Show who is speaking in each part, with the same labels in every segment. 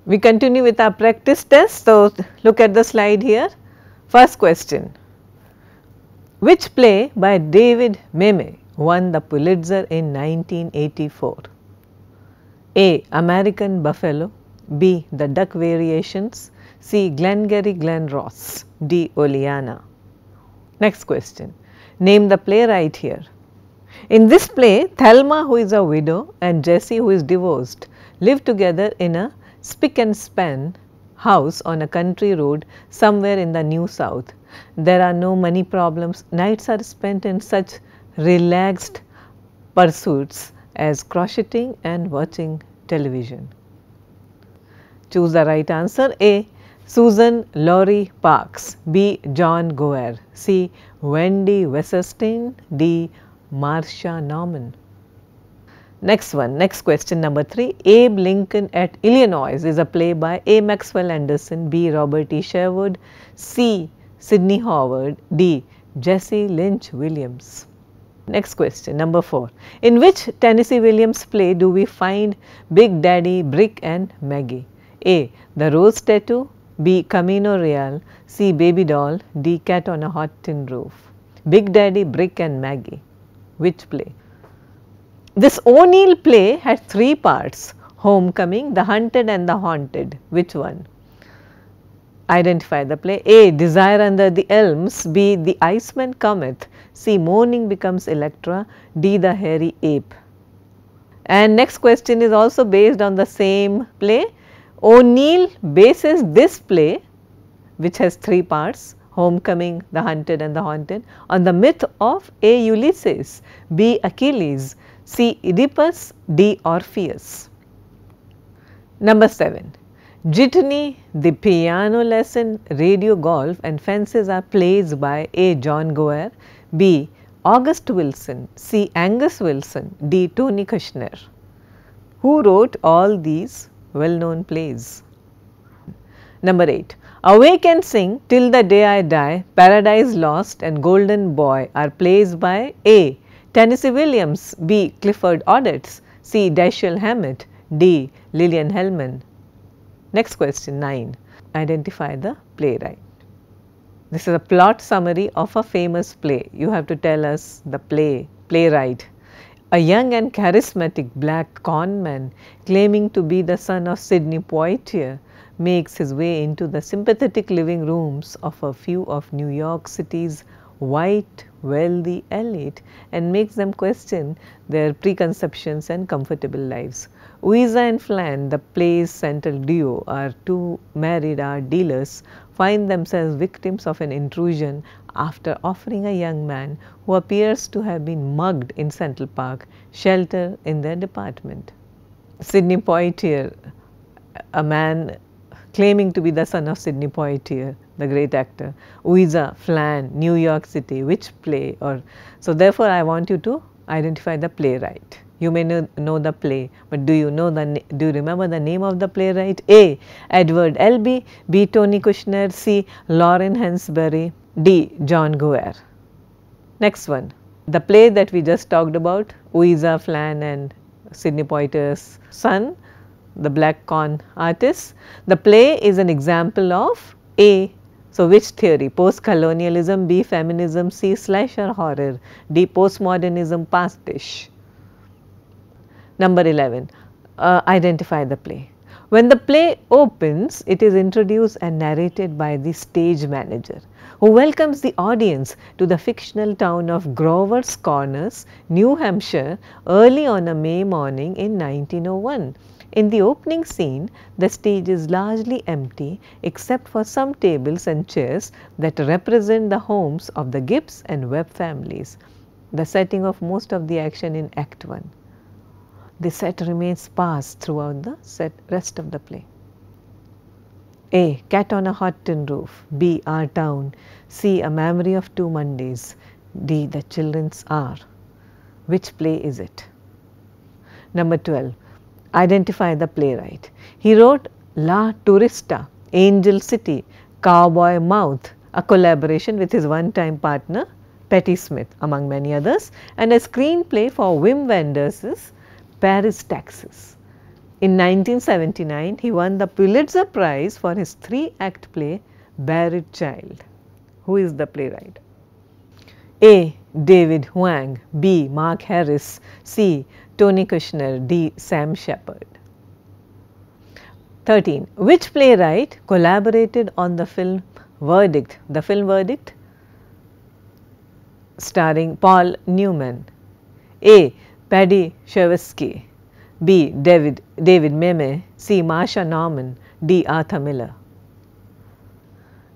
Speaker 1: We continue with our practice test. So, look at the slide here. First question. Which play by David Mamet won the Pulitzer in 1984? A. American Buffalo, B. The Duck Variations, C. Glengarry Glen Ross, D. Oleana. Next question. Name the playwright here. In this play, Thelma, who is a widow, and Jessie, who is divorced, live together in a spick and span house on a country road somewhere in the New South. There are no money problems. Nights are spent in such relaxed pursuits as crocheting and watching television. Choose the right answer. A. Susan Laurie Parks, B. John Goer, C. Wendy Wasserstein, D. Marcia Norman. Next one, next question number 3. Abe Lincoln at Illinois is a play by A. Maxwell Anderson, B. Robert E. Sherwood, C. Sidney Howard, D. Jesse Lynch Williams. Next question number 4. In which Tennessee Williams play do we find Big Daddy, Brick and Maggie? A. The Rose Tattoo, B. Camino Real, C. Baby Doll, D. Cat on a Hot Tin Roof. Big Daddy, Brick and Maggie. Which play? This O'Neill play had 3 parts: Homecoming, The Hunted and the Haunted. Which one? Identify the play. A. Desire Under the Elms, B. The Iceman Cometh, C. Morning Becomes Electra, D. The Hairy Ape. And next question is also based on the same play. O'Neill bases this play, which has 3 parts, Homecoming, The Hunted and the Haunted, on the myth of A. Ulysses, B. Achilles, C. Oedipus, D. Orpheus. Number 7. Jitney, The Piano Lesson, Radio Golf and Fences are plays by A. John Goer, B. August Wilson, C. Angus Wilson, D. Tony Kushner. Who wrote all these well-known plays? Number 8. Awake and Sing, Till the Day I Die, Paradise Lost and Golden Boy are plays by A. Tennessee Williams, B. Clifford Odets, C. Dashiell Hammett, D. Lillian Hellman. Next question 9. Identify the playwright. This is a plot summary of a famous play. You have to tell us the playwright. A young and charismatic black conman claiming to be the son of Sidney Poitier makes his way into the sympathetic living rooms of a few of New York City's white, wealthy elite and makes them question their preconceptions and comfortable lives. Ouiza and Flan, the play's central duo, are 2 married art dealers, find themselves victims of an intrusion after offering a young man who appears to have been mugged in Central Park shelter in their department. Sidney Poitier, a man claiming to be the son of Sidney Poitier, the great actor. Ouiza, Flan, New York City, which play? Or so therefore, I want you to identify the playwright. You may know the play, but do you remember the name of the playwright? A. Edward Albee, B. Tony Kushner, C. Lauren Hansberry, D. John Goer. Next one, the play that we just talked about, Ouiza, Flan and Sidney Poitier's son, the black con artist. The play is an example of A. So, which theory? Post-colonialism, B. Feminism, C. Slasher horror, D. Postmodernism pastiche. Number 11. Identify the play. When the play opens, it is introduced and narrated by the stage manager, who welcomes the audience to the fictional town of Grover's Corners, New Hampshire, early on a May morning in 1901. In the opening scene, the stage is largely empty except for some tables and chairs that represent the homes of the Gibbs and Webb families, the setting of most of the action in Act 1. The set remains sparse throughout the rest of the play. A. Cat on a Hot Tin Roof, B. Our Town, C. A Memory of Two Mondays, D. The Children's Hour. Which play is it? Number 12. Identify the playwright. He wrote La Turista, Angel City, Cowboy Mouth, a collaboration with his one-time partner Patti Smith, among many others, and a screenplay for Wim Wenders' Paris, Texas. In 1979, he won the Pulitzer Prize for his 3-act play Buried Child. Who is the playwright? A. David Huang, B. Mark Harris, C. Tony Kushner, D. Sam Shepard. 13. Which playwright collaborated on the film Verdict? The film Verdict starring Paul Newman. A. Paddy Chayefsky, B. David Meme, C. Marsha Norman, D. Arthur Miller.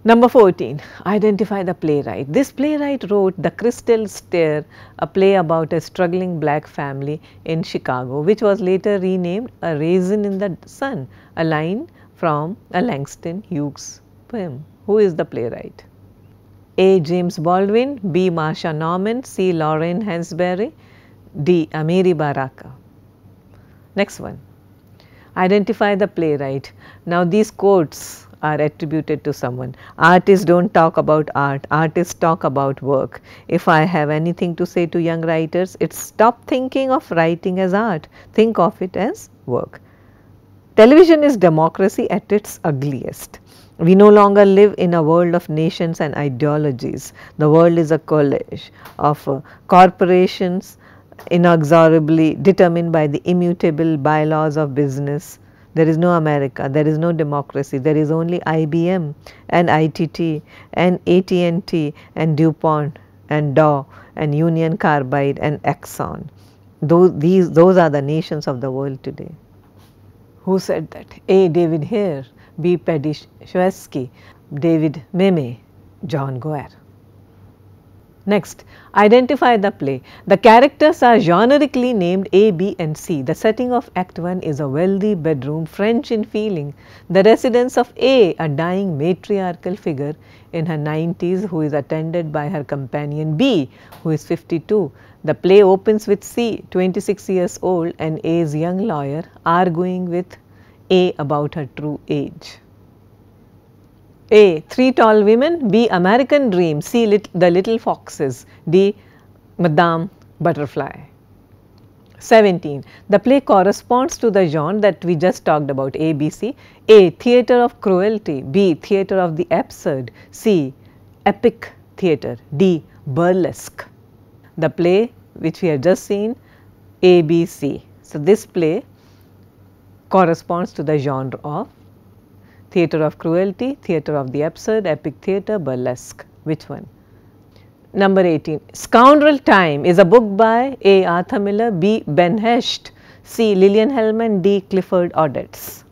Speaker 1: Number 14. Identify the playwright. This playwright wrote The Crystal Stair, a play about a struggling black family in Chicago, which was later renamed A Raisin in the Sun, a line from a Langston Hughes poem. Who is the playwright? A. James Baldwin, B. Marsha Norman, C. Lorraine Hansberry, D. Amiri Baraka. Next one. Identify the playwright. Now these quotes are attributed to someone. Artists don't talk about art, artists talk about work. If I have anything to say to young writers, it's stop thinking of writing as art, think of it as work. Television is democracy at its ugliest. We no longer live in a world of nations and ideologies. The world is a collage of corporations inexorably determined by the immutable bylaws of business. There is no America, there is no democracy, there is only IBM and ITT and AT&T and DuPont and Dow and Union Carbide and Exxon. Those are the nations of the world today. Who said that? A. David Hare, B. Paddy Chayefsky, David Meme, John Guare. Next, identify the play. The characters are generically named A, B and C. The setting of Act 1 is a wealthy bedroom, French in feeling. The residence of A, a dying matriarchal figure in her 90s who is attended by her companion B, who is 52. The play opens with C, 26 years old, and A's young lawyer arguing with A about her true age. A. Three Tall Women, B. American Dream, C. The Little Foxes, D. Madame Butterfly. 17. The play corresponds to the genre that we just talked about, A, B, C. A. Theatre of Cruelty, B. Theatre of the Absurd, C. Epic Theatre, D. Burlesque. The play which we have just seen, A, B, C. So, this play corresponds to the genre of Theatre of Cruelty, Theatre of the Absurd, Epic Theatre, Burlesque. Which one? Number 18. Scoundrel Time is a book by A. Arthur Miller, B. Ben Hecht, C. Lillian Hellman, D. Clifford Odets.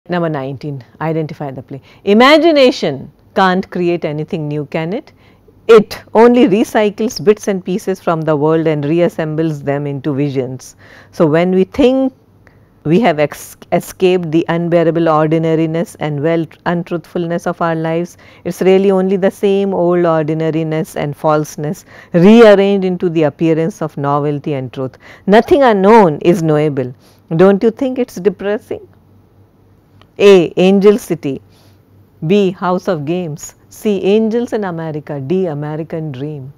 Speaker 1: Number 19. Identify the play. Imagination can't create anything new, can it? It only recycles bits and pieces from the world and reassembles them into visions. So, when we think we have escaped the unbearable ordinariness and untruthfulness of our lives, it is really only the same old ordinariness and falseness rearranged into the appearance of novelty and truth. Nothing unknown is knowable. Don't you think it is depressing? A. Angel City, B. House of Games, C. Angels in America, D. American Dream.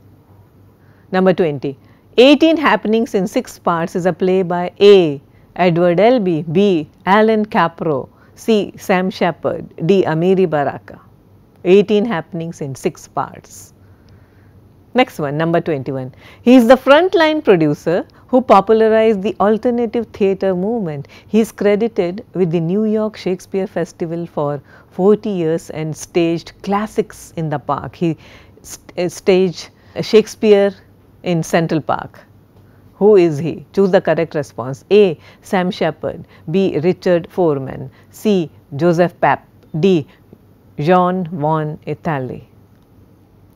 Speaker 1: Number 20. 18 Happenings in 6 Parts is a play by A. Edward Albee, B. Alan Capro, C. Sam Shepard, D. Amiri Baraka. 18 Happenings in 6 Parts. Next one, number 21. He is the frontline producer who popularized the alternative theatre movement. He is credited with the New York Shakespeare Festival for 40 years and staged classics in the park. He staged Shakespeare in Central Park. Who is he? Choose the correct response. A. Sam Shepard, B. Richard Foreman, C. Joseph Papp, D. Jean von Italy.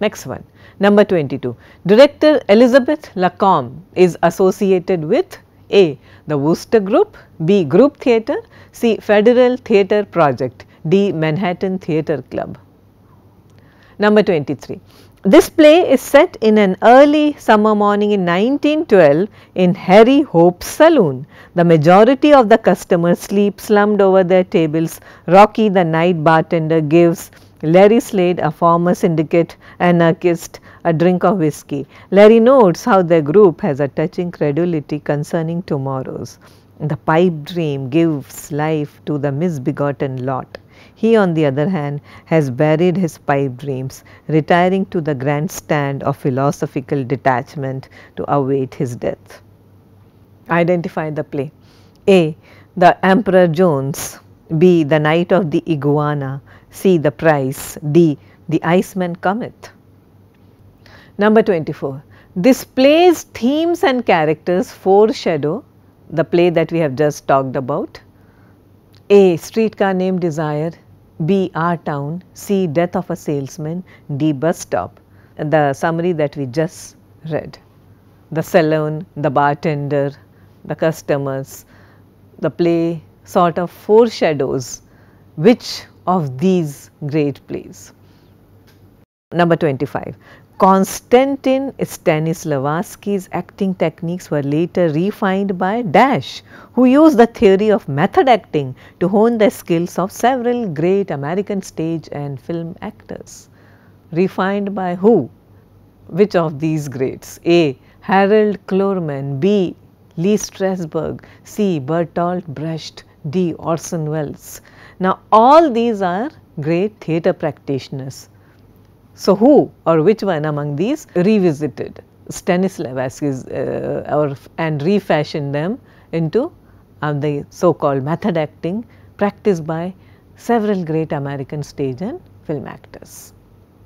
Speaker 1: Next one, number 22. Director Elizabeth Lacombe is associated with A. The Wooster Group, B. Group Theatre, C. Federal Theatre Project, D. Manhattan Theatre Club. Number 23. This play is set in an early summer morning in 1912 in Harry Hope's saloon. The majority of the customers sleep slumped over their tables. Rocky, the night bartender, gives Larry Slade, a former syndicate anarchist, a drink of whiskey. Larry notes how their group has a touching credulity concerning tomorrows. The pipe dream gives life to the misbegotten lot. He, on the other hand, has buried his pipe dreams, retiring to the grandstand of philosophical detachment to await his death. Identify the play. A. The Emperor Jones. B. The Night of the Iguana. C. The Price. D. The Iceman Cometh. Number 24. This play's themes and characters foreshadow the play that we have just talked about. A. Streetcar Named Desire. B. Our Town. C. Death of a Salesman. D. Bus Stop. The summary that we just read. The saloon, the bartender, the customers, the play sort of foreshadows which of these great plays. Number 25. Konstantin Stanislavski's acting techniques were later refined by Dash, who used the theory of method acting to hone the skills of several great American stage and film actors. Refined by who? Which of these greats? A. Harold Klorman. B. Lee Strasberg. C. Bertolt Brecht. D. Orson Welles. Now, all these are great theatre practitioners. So, who or which one among these revisited Stanislavski's and refashioned them into the so called method acting practiced by several great American stage and film actors.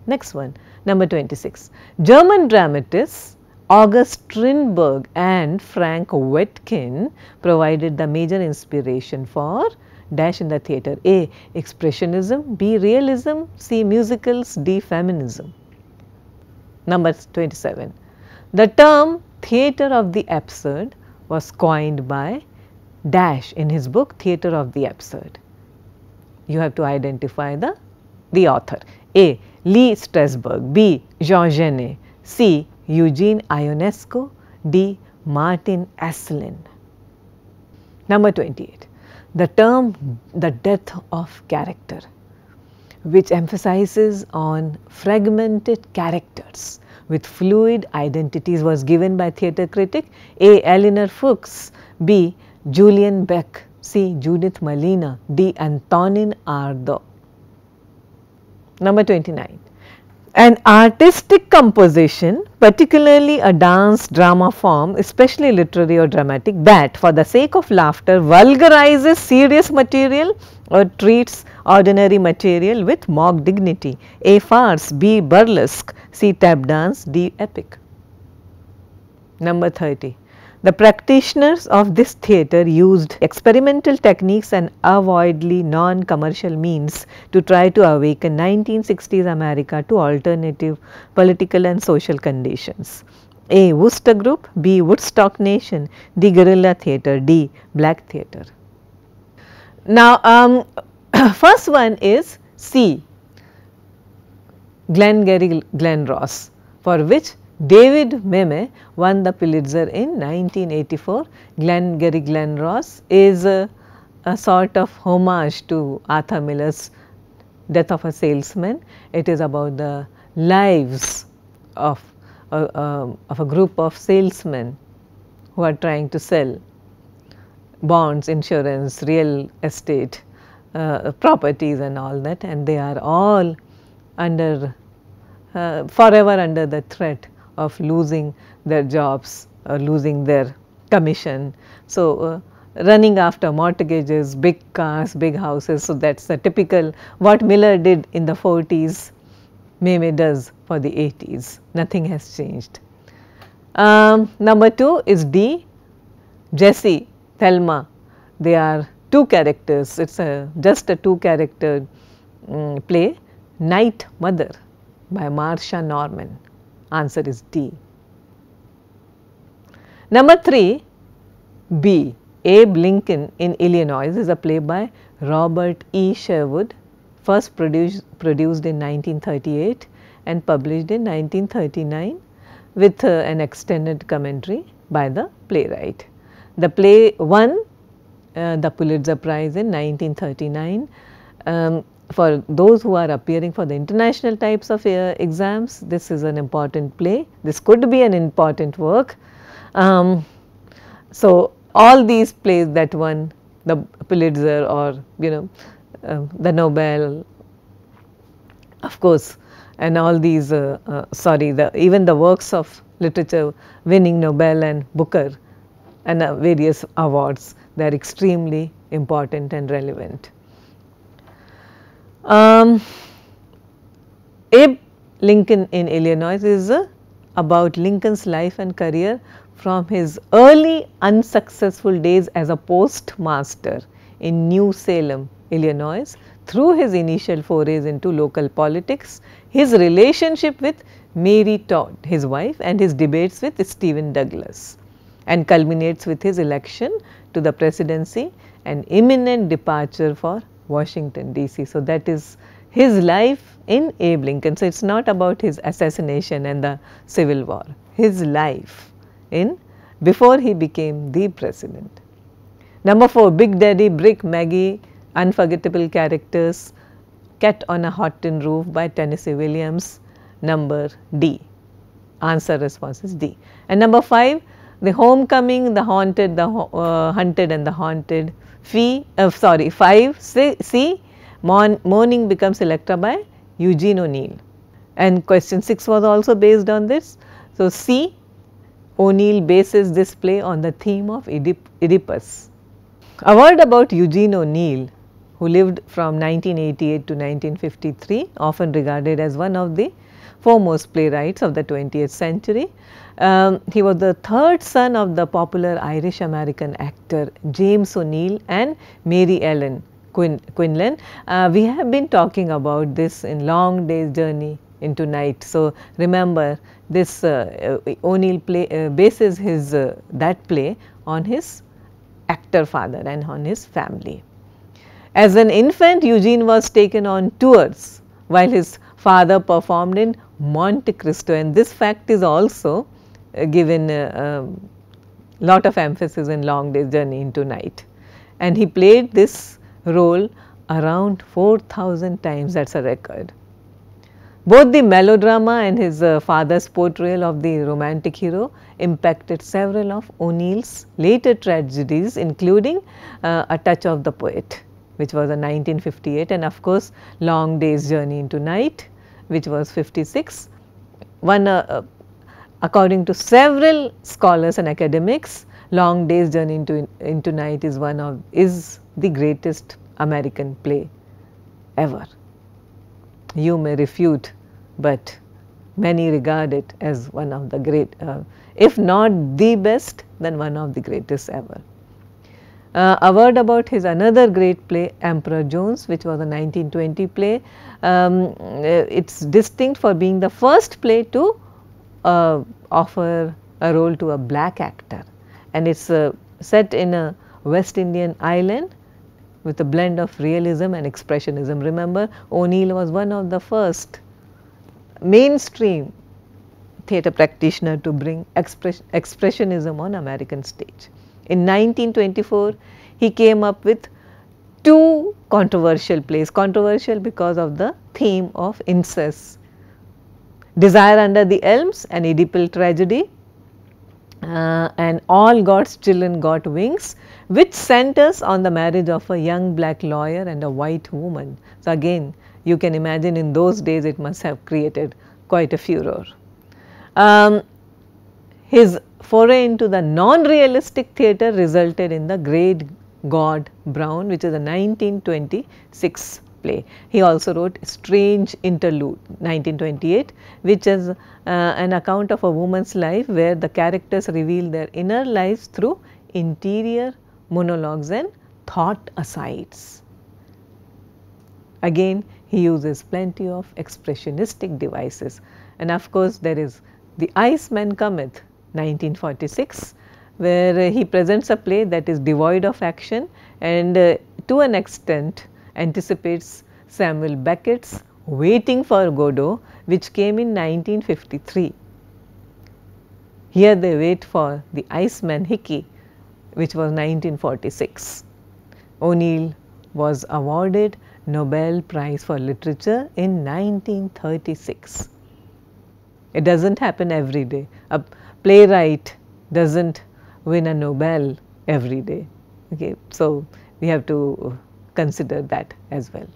Speaker 1: Next one, number 26. German dramatists August Strindberg and Frank Wetkin provided the major inspiration for Dash in the theatre. A. Expressionism. B. Realism. C. Musicals. D. Feminism. Number 27. The term theatre of the absurd was coined by Dash in his book Theatre of the Absurd. You have to identify the author. A. Lee Strasberg. B. Jean Genet. C. Eugene Ionesco. D. Martin Aslin. Number 28. The term the death of character, which emphasizes on fragmented characters with fluid identities, was given by theatre critic A. Eleanor Fuchs, B. Julian Beck, C. Judith Malina, D. Antonin Artaud. Number 29. An artistic composition, particularly a dance drama form, especially literary or dramatic, that for the sake of laughter vulgarizes serious material or treats ordinary material with mock dignity. A. Farce. B. Burlesque. C. Tap dance. D. Epic. Number 30. The practitioners of this theatre used experimental techniques and avowedly non-commercial means to try to awaken 1960s America to alternative political and social conditions. A. Wooster Group. B. Woodstock Nation. D. Guerrilla Theatre. D. Black Theatre. Now, first one is C. Glengarry Glen Ross, for which David Meme won the Pulitzer in 1984. Glengarry Glen Ross is a sort of homage to Arthur Miller's Death of a Salesman. It is about the lives of a group of salesmen who are trying to sell bonds, insurance, real estate, properties and all that, and they are all under forever under the threat of losing their jobs or losing their commission. So, running after mortgages, big cars, big houses. So, that is the typical what Miller did in the 40s, Meme does for the 80s. Nothing has changed. Number 2 is D. Jesse, Thelma. They are two characters. It is just a two-character play. Night Mother by Marsha Norman. Answer is D. Number 3, B. Abe Lincoln in Illinois is a play by Robert E. Sherwood, first produced in 1938 and published in 1939 with an extended commentary by the playwright. The play won the Pulitzer Prize in 1939. For those who are appearing for the international types of exams, this is an important play. This could be an important work. So, all these plays that won the Pulitzer or the Nobel, of course, and all these even the works of literature winning Nobel and Booker and various awards, they are extremely important and relevant. Abe Lincoln in Illinois is about Lincoln's life and career from his early unsuccessful days as a postmaster in New Salem, Illinois, through his initial forays into local politics, his relationship with Mary Todd, his wife, and his debates with Stephen Douglas, and culminates with his election to the presidency and imminent departure for Washington DC. So, that is his life in Abe Lincoln. So, it is not about his assassination and the Civil War, his life in before he became the president. Number 4, Big Daddy, Brick, Maggie, unforgettable characters, Cat on a Hot Tin Roof by Tennessee Williams, number D. Answer response is D. And number 5, The Homecoming, The Haunted, The Hunted and the Haunted. 5, C, Morning Becomes Electra by Eugene O'Neill. And question 6 was also based on this. So, C, O'Neill bases this play on the theme of Oedipus. A word about Eugene O'Neill, who lived from 1988 to 1953, often regarded as one of the foremost playwrights of the 20th century. He was the third son of the popular Irish American actor James O'Neill and Mary Ellen Quinlan. We have been talking about this in Long Day's Journey into Night. So, remember this O'Neill bases his that play on his actor father and on his family. As an infant, Eugene was taken on tours while his father performed in Monte Cristo, and this fact is also given a lot of emphasis in Long Day's Journey into Night. And he played this role around 4,000 times, that is a record. Both the melodrama and his father's portrayal of the romantic hero impacted several of O'Neill's later tragedies, including A Touch of the Poet, which was a 1958, and of course, Long Day's Journey into Night, which was 56. According to several scholars and academics, Long Day's Journey into Night is the greatest American play ever. You may refute, but many regard it as one of the great, if not the best, then one of the greatest ever. A word about his another great play, Emperor Jones, which was a 1920 play. It is distinct for being the first play to offer a role to a black actor, and it is set in a West Indian island with a blend of realism and expressionism. Remember, O'Neill was one of the first mainstream theatre practitioner to bring expressionism on American stage. In 1924, he came up with 2 controversial plays, controversial because of the theme of incest. Desire Under the Elms, an Oedipal tragedy, and All God's Children Got Wings, which centers on the marriage of a young black lawyer and a white woman. So, again you can imagine in those days it must have created quite a furor. His foray into the non-realistic theatre resulted in The Great God Brown, which is a 1926 play. He also wrote Strange Interlude 1928, which is an account of a woman's life where the characters reveal their inner lives through interior monologues and thought asides. Again, he uses plenty of expressionistic devices, and of course, there is The Iceman Cometh 1946, where he presents a play that is devoid of action and to an extent anticipates Samuel Beckett's Waiting for Godot, which came in 1953. Here they wait for the Iceman Hickey, which was 1946. O'Neill was awarded Nobel Prize for Literature in 1936. It does not happen every day. A playwright does not win a Nobel every day. Okay, so we have to consider that as well.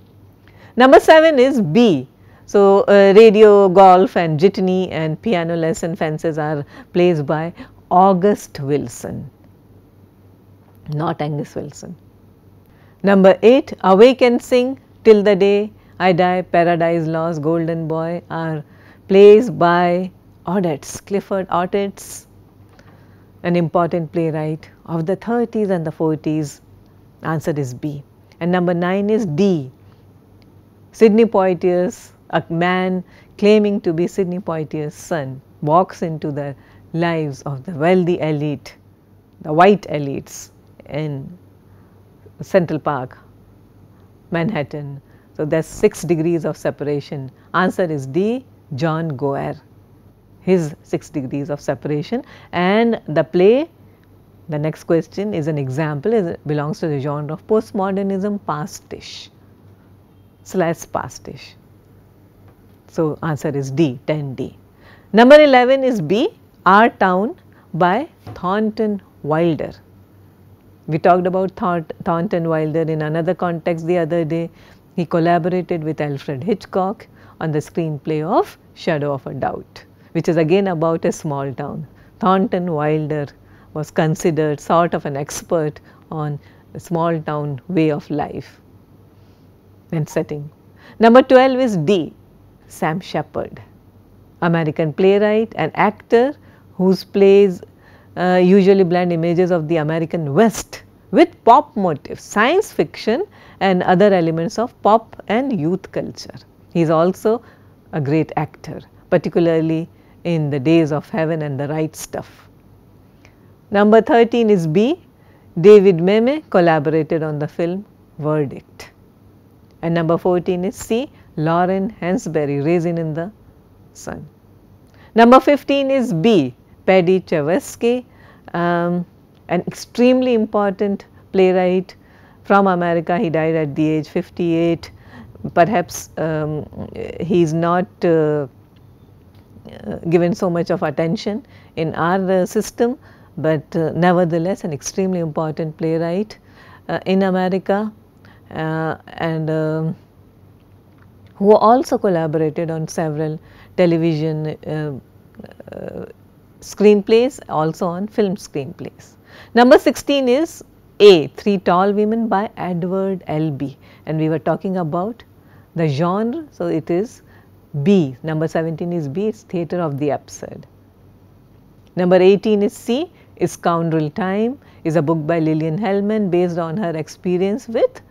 Speaker 1: Number 7 is B. So, radio, golf and jitney and piano lesson fences are plays by August Wilson, not Angus Wilson. Number 8, Awake and Sing, Till the Day I Die, Paradise Lost, Golden Boy are plays by Audets, Clifford Audets, an important playwright of the 30s and the 40s. Answer is B. And number 9 is D. Sidney Poitier's, a man claiming to be Sidney Poitier's son, walks into the lives of the wealthy elite, the white elites in Central Park, Manhattan. So, there is 6 degrees of separation. Answer is D, John Goer, his 6 degrees of separation. And the play, the next question is an example, it belongs to the genre of postmodernism, pastiche / pastiche. So, answer is D, 10D. Number 11 is B, Our Town by Thornton Wilder. We talked about Thornton Wilder in another context the other day. He collaborated with Alfred Hitchcock on the screenplay of Shadow of a Doubt, which is again about a small town. Thornton Wilder was considered sort of an expert on a small town way of life and setting. Number 12 is D, Sam Shepard, American playwright and actor whose plays usually blend images of the American West with pop motifs, science fiction and other elements of pop and youth culture. He is also a great actor, particularly in The Days of Heaven and The Right Stuff. Number 13 is B, David Meme collaborated on the film Verdict. And number 14 is C, Lauren Hansberry, Raisin in the Sun. Number 15 is B, Paddy Chayefsky, an extremely important playwright from America. He died at the age 58. Perhaps he is not given so much of attention in our system, but nevertheless an extremely important playwright in America, and who also collaborated on several television screenplays, also on film screenplays. Number 16 is A, Three Tall Women by Edward Albee, and we were talking about the genre, so it is B. Number 17 is B, it's Theatre of the Absurd. Number 18 is C, Scoundrel Time, is a book by Lillian Hellman based on her experience with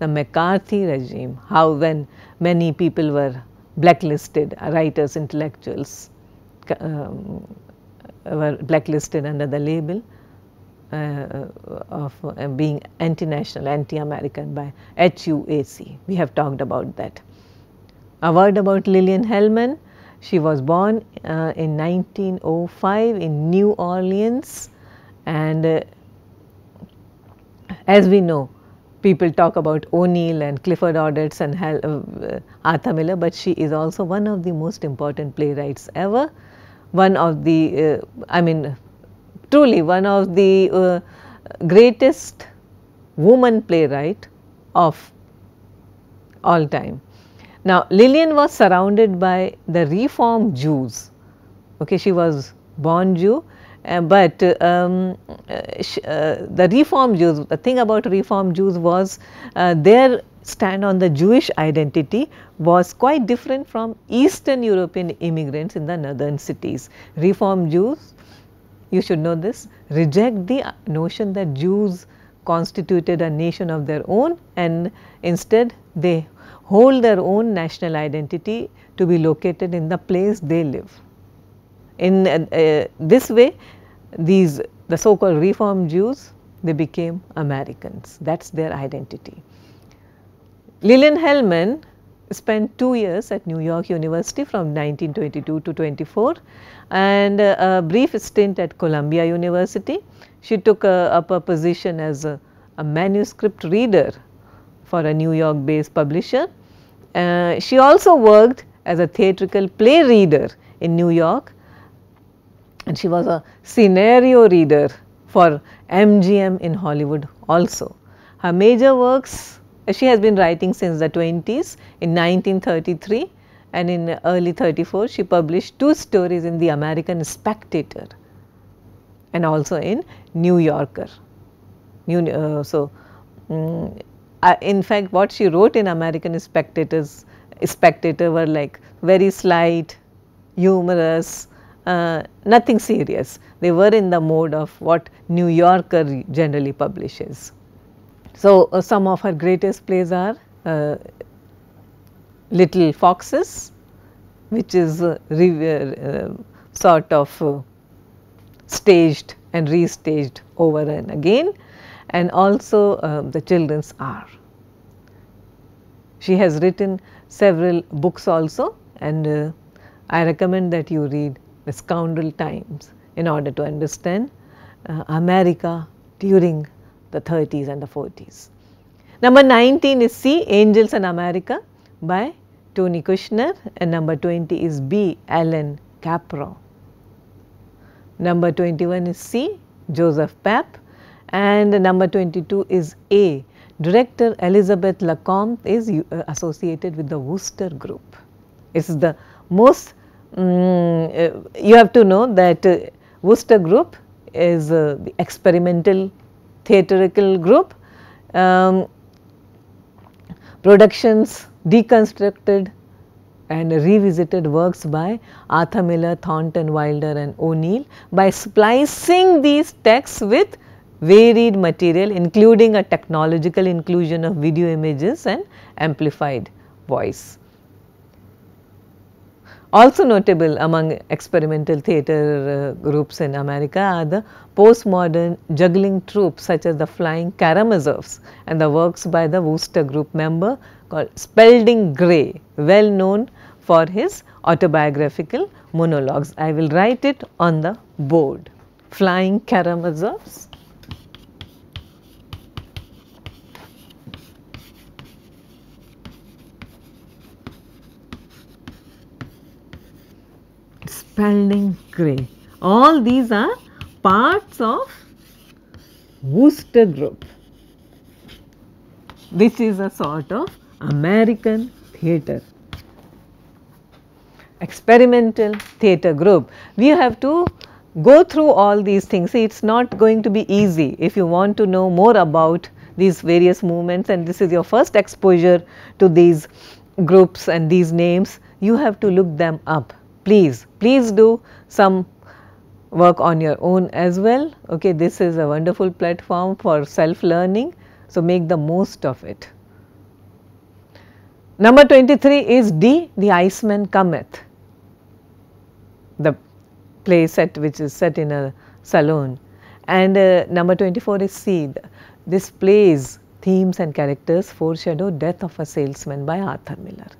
Speaker 1: the McCarthy regime, how when many people were blacklisted, writers, intellectuals were blacklisted under the label of being anti-national, anti-American by HUAC. We have talked about that. A word about Lillian Hellman. She was born in 1905 in New Orleans, and as we know, people talk about O'Neill and Clifford Audets and Arthur Miller, but she is also one of the most important playwrights ever. One of the, truly one of the greatest woman playwright of all time. Now, Lillian was surrounded by the Reform Jews. Okay, she was born Jew, but the Reform Jews, the thing about Reform Jews was their stand on the Jewish identity was quite different from Eastern European immigrants in the northern cities. Reform Jews, you should know this, reject the notion that Jews constituted a nation of their own, and instead they hold their own national identity to be located in the place they live. In this way, the so-called Reform Jews, they became Americans. That is their identity. Lillian Hellman spent 2 years at New York University from 1922 to 24, and a brief stint at Columbia University. She took up a position as a manuscript reader for a New York based publisher. She also worked as a theatrical play reader in New York, and she was a scenario reader for MGM in Hollywood also. Her major works, she has been writing since the 20s. In 1933 and in early 34 she published 2 stories in the American Spectator and also in New Yorker. In fact, what she wrote in American Spectator were like very slight, humorous, nothing serious. They were in the mode of what New Yorker generally publishes. So, some of her greatest plays are Little Foxes, which is sort of staged and restaged over and again, and also The Children's Hour. She has written several books also, and I recommend that you read The Scoundrel Times in order to understand America during the 30s and the 40s. Number 19 is C, Angels in America by Tony Kushner, and number 20 is B, Alan Caprow. Number 21 is C, Joseph Papp, and number 22 is A. Director Elizabeth Lacombe is associated with the Wooster Group. It is the most, you have to know that Wooster Group is the experimental theatrical group. Productions deconstructed and revisited works by Arthur Miller, Thornton Wilder and O'Neill by splicing these texts with varied material, including a technological inclusion of video images and amplified voice. Also notable among experimental theatre groups in America are the postmodern juggling troupes such as the Flying Karamazovs and the works by the Wooster Group member called Spalding Gray, well known for his autobiographical monologues. I will write it on the board. Flying Karamazovs. Spalding Gray. All these are parts of Wooster Group. This is a sort of American theatre, experimental theatre group. We have to go through all these things. See, it is not going to be easy if you want to know more about these various movements, and this is your first exposure to these groups and these names. You have to look them up. Please do some work on your own as well. Okay, this is a wonderful platform for self learning, so make the most of it. Number 23 is D, The Iceman Cometh, the play set which is set in a saloon, and number 24 is C, this play's themes and characters foreshadow Death of a Salesman by Arthur Miller.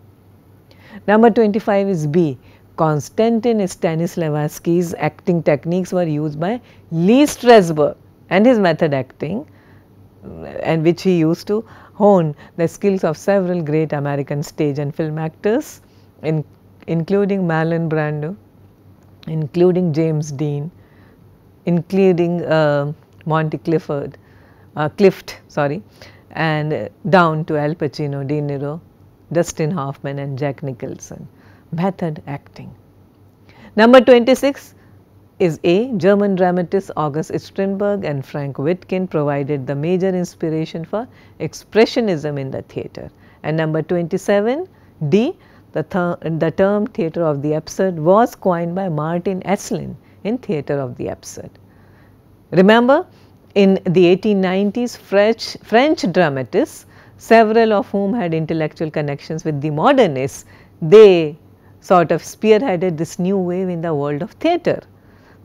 Speaker 1: Number 25 is B, Konstantin Stanislavski's acting techniques were used by Lee Strasberg and his method acting, and which he used to hone the skills of several great American stage and film actors, including Marlon Brando, including James Dean, including Monty Clift, and down to Al Pacino, De Niro, Dustin Hoffman and Jack Nicholson. Method acting. Number 26 is A, German dramatists August Strindberg and Frank Witkin provided the major inspiration for expressionism in the theatre. And number 27, D, the term theatre of the absurd was coined by Martin Esslin in Theatre of the Absurd. Remember, in the 1890s, French dramatists, several of whom had intellectual connections with the modernists, they sort of spearheaded this new wave in the world of theatre.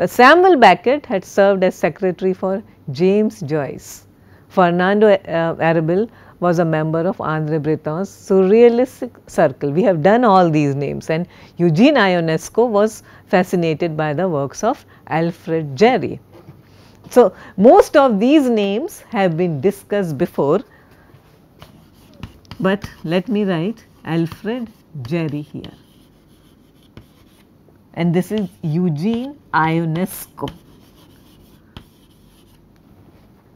Speaker 1: Samuel Beckett had served as secretary for James Joyce. Fernando Arrabal was a member of Andre Breton's surrealistic circle. We have done all these names, and Eugene Ionesco was fascinated by the works of Alfred Jarry. So, most of these names have been discussed before, but let me write Alfred Jarry here. And this is Eugene Ionesco.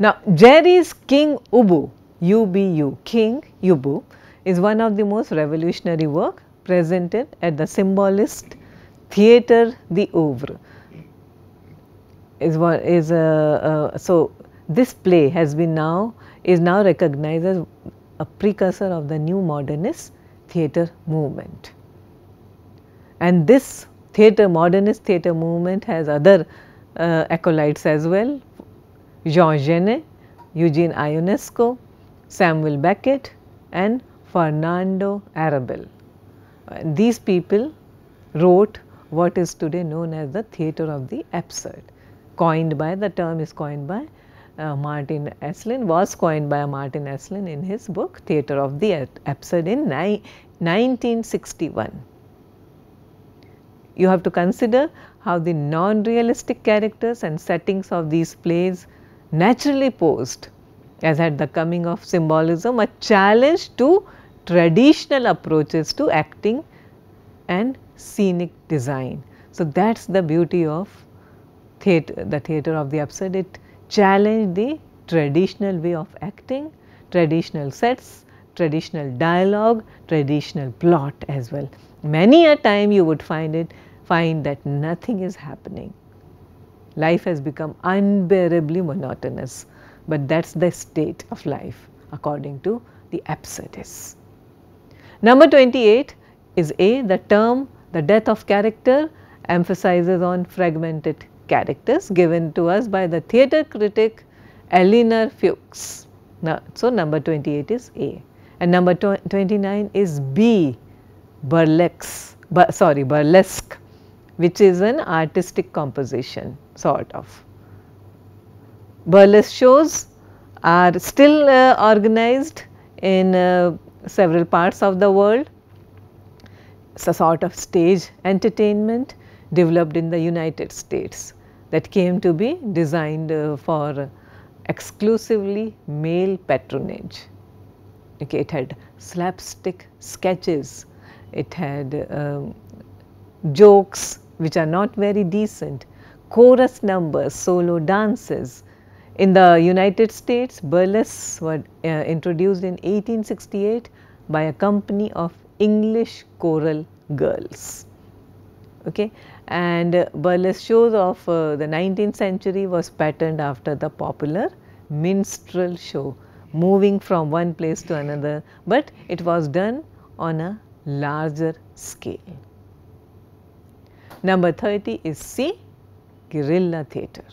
Speaker 1: Now, Jerry's King Ubu, UBU, King Ubu is one of the most revolutionary work presented at the Symbolist Theatre the Oeuvre. So this play has been is now recognized as a precursor of the new modernist theatre movement. And this modernist theatre movement has other acolytes as well: Jean Genet, Eugene Ionesco, Samuel Beckett and Fernando Arrabal. These people wrote what is today known as the theatre of the absurd, the term is coined by Martin Esslin, was coined by Martin Esslin in his book Theatre of the Absurd in 1961. You have to consider how the non-realistic characters and settings of these plays naturally posed, as at the coming of symbolism, a challenge to traditional approaches to acting and scenic design. So, that is the beauty of the theatre of the absurd. It challenged the traditional way of acting, traditional sets, traditional dialogue, traditional plot as well. Many a time you would find that nothing is happening. Life has become unbearably monotonous, but that is the state of life according to the absurdists. Number 28 is A. The term the death of character emphasizes on fragmented characters, given to us by the theatre critic Eleanor Fuchs. So, number 28 is A, and number 29 is B. Burlesque, which is an artistic composition sort of. Burlesque shows are still organized in several parts of the world. It is a sort of stage entertainment developed in the United States that came to be designed for exclusively male patronage. Okay, it had slapstick sketches, it had jokes which are not very decent, chorus numbers, solo dances. In the United States, burlesques were introduced in 1868 by a company of English choral girls. Okay. And burlesque shows of the 19th century was patterned after the popular minstrel show, moving from one place to another, but it was done on a larger scale. Number 30 is C, guerrilla theatre.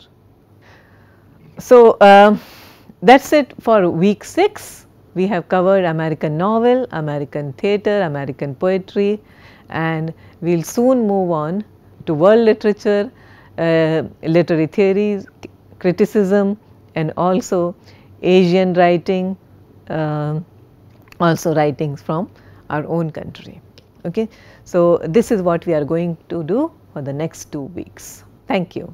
Speaker 1: So, that is it for week 6. We have covered American novel, American theatre, American poetry, and we will soon move on to world literature, literary theories, criticism, and also Asian writing, also writings from our own country. Okay. So, this is what we are going to do for the next 2 weeks. Thank you.